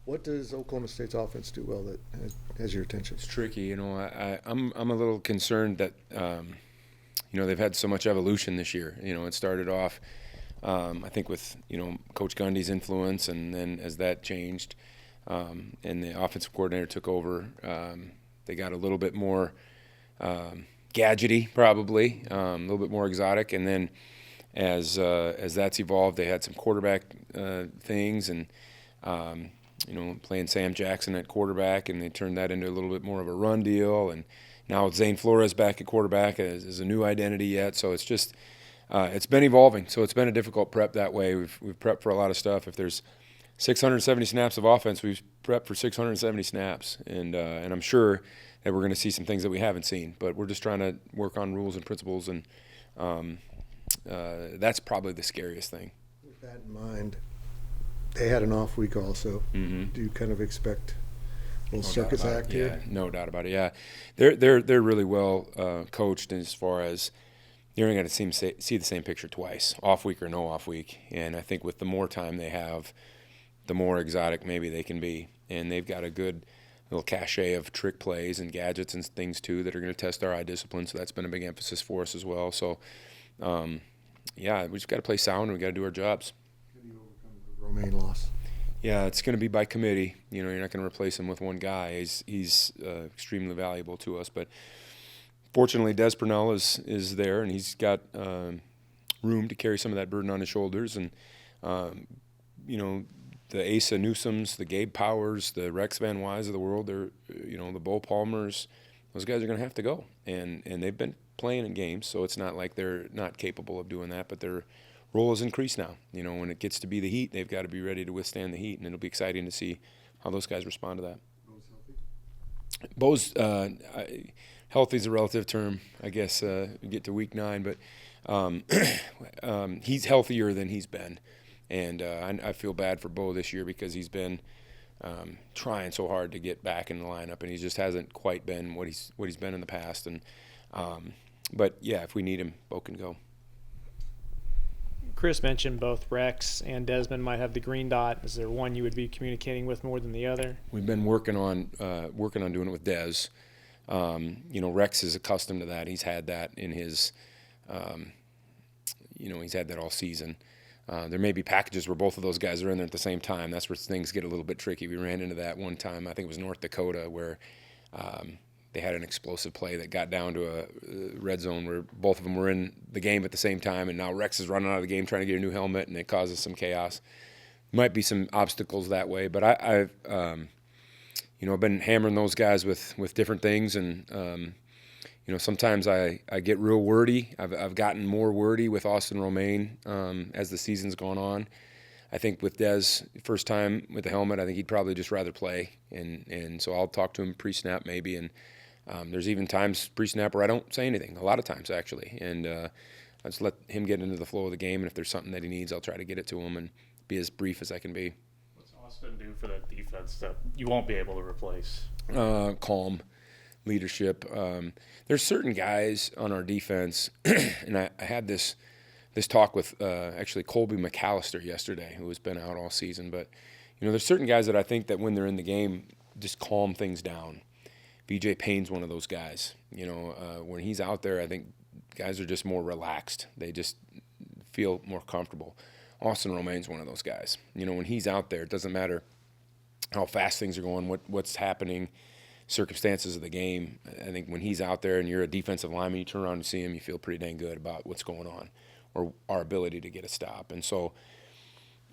What does Oklahoma State's offense do well that has your attention? It's tricky, I'm a little concerned that they've had so much evolution this year. It started off, I think, with Coach Gundy's influence, and then as that changed, and the offensive coordinator took over, they got a little bit more gadgety, probably, a little bit more exotic, and then as that's evolved, they had some quarterback things, and playing Sam Jackson at quarterback, and they turned that into a little bit more of a run deal, and now with Zane Flores back at quarterback is a new identity yet. So it's just it's been evolving. So it's been a difficult prep that way. We've prepped for a lot of stuff. If there's 670 snaps of offense, we've prepped for 670 snaps, and I'm sure that we're going to see some things that we haven't seen. But we're just trying to work on rules and principles, and that's probably the scariest thing. With that in mind, they had an off week also. Mm-hmm. Do you kind of expect a little circus act here? Yeah, no doubt about it. Yeah, they're really well coached as far as you're not going to see the same picture twice, off week or no off week. And I think with the more time they have, the more exotic maybe they can be. And they've got a good little cachet of trick plays and gadgets and things too that are going to test our eye discipline. So that's been a big emphasis for us as well. So we just got to play sound and we got to do our jobs. How do you overcome the Romaine loss? Yeah, it's going to be by committee. You're not going to replace him with one guy. He's extremely valuable to us. But fortunately, Des Purnell is there, and he's got room to carry some of that burden on his shoulders. And, the Asa Newsoms, the Gabe Powers, the Rex Van Wise of the world, the Bo Palmers, those guys are going to have to go. And they've been playing in games, so it's not like they're not capable of doing that, but their role has increased now. When it gets to be the heat, they've got to be ready to withstand the heat, and it'll be exciting to see how those guys respond to that. Bo's healthy is a relative term, I guess. We get to week 9, but he's healthier than he's been, and I feel bad for Bo this year because he's been trying so hard to get back in the lineup, and he just hasn't quite been what he's been in the past. And but yeah, if we need him, Bo can go. Chris mentioned both Rex and Desmond might have the green dot. Is there one you would be communicating with more than the other? We've been working on doing it with Des. Rex is accustomed to that. He's had that in his, he's had that all season. There may be packages where both of those guys are in there at the same time. That's where things get a little bit tricky. We ran into that one time, I think it was North Dakota, where they had an explosive play that got down to a red zone where both of them were in the game at the same time, and now Rex is running out of the game trying to get a new helmet, and it causes some chaos. Might be some obstacles that way, but I've been hammering those guys with different things, and sometimes I get real wordy. I've gotten more wordy with Austin Romaine as the season's gone on. I think with Des, first time with the helmet, I think he'd probably just rather play, and so I'll talk to him pre-snap maybe, and there's even times pre-snap where I don't say anything, a lot of times actually, and I just let him get into the flow of the game, and if there's something that he needs, I'll try to get it to him and be as brief as I can be. What's Austin do for that defense that you won't be able to replace? Calm, leadership. There's certain guys on our defense, and I had this talk with actually Colby McAllister yesterday, who has been out all season, but there's certain guys that I think that when they're in the game just calm things down. BJ Payne's one of those guys. When he's out there, I think guys are just more relaxed. They just feel more comfortable. Austin Romaine's one of those guys. When he's out there, it doesn't matter how fast things are going, what's happening, circumstances of the game. I think when he's out there and you're a defensive lineman, you turn around and see him, you feel pretty dang good about what's going on or our ability to get a stop. And so,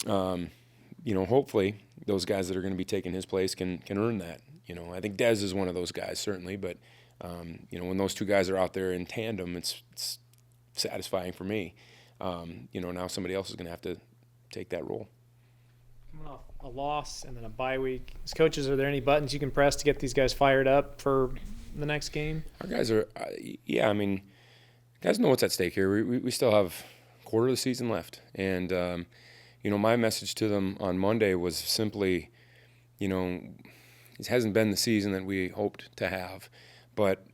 hopefully those guys that are going to be taking his place can earn that. I think Dez is one of those guys, certainly, but, when those two guys are out there in tandem, it's satisfying for me. Now somebody else is going to have to take that role. Coming off a loss and then a bye week, as coaches, are there any buttons you can press to get these guys fired up for the next game? Our guys are, guys know what's at stake here. We still have a quarter of the season left, and my message to them on Monday was simply, it hasn't been the season that we hoped to have, but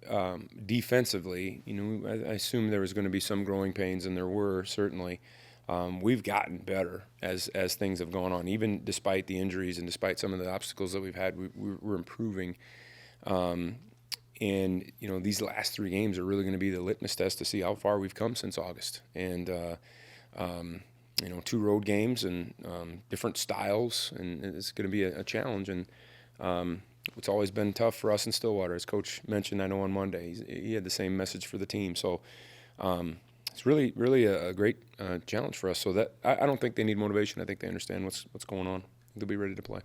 defensively, I assumed there was going to be some growing pains, and there were certainly. we've gotten better as things have gone on. Even despite the injuries and despite some of the obstacles that we've had, we're improving. And these last 3 games are really going to be the litmus test to see how far we've come since August. And 2 road games and different styles, and it's going to be a challenge. And it's always been tough for us in Stillwater, as Coach mentioned. I know on Monday he had the same message for the team. So it's really a great challenge for us. So that I don't think they need motivation. I think they understand what's going on. They'll be ready to play.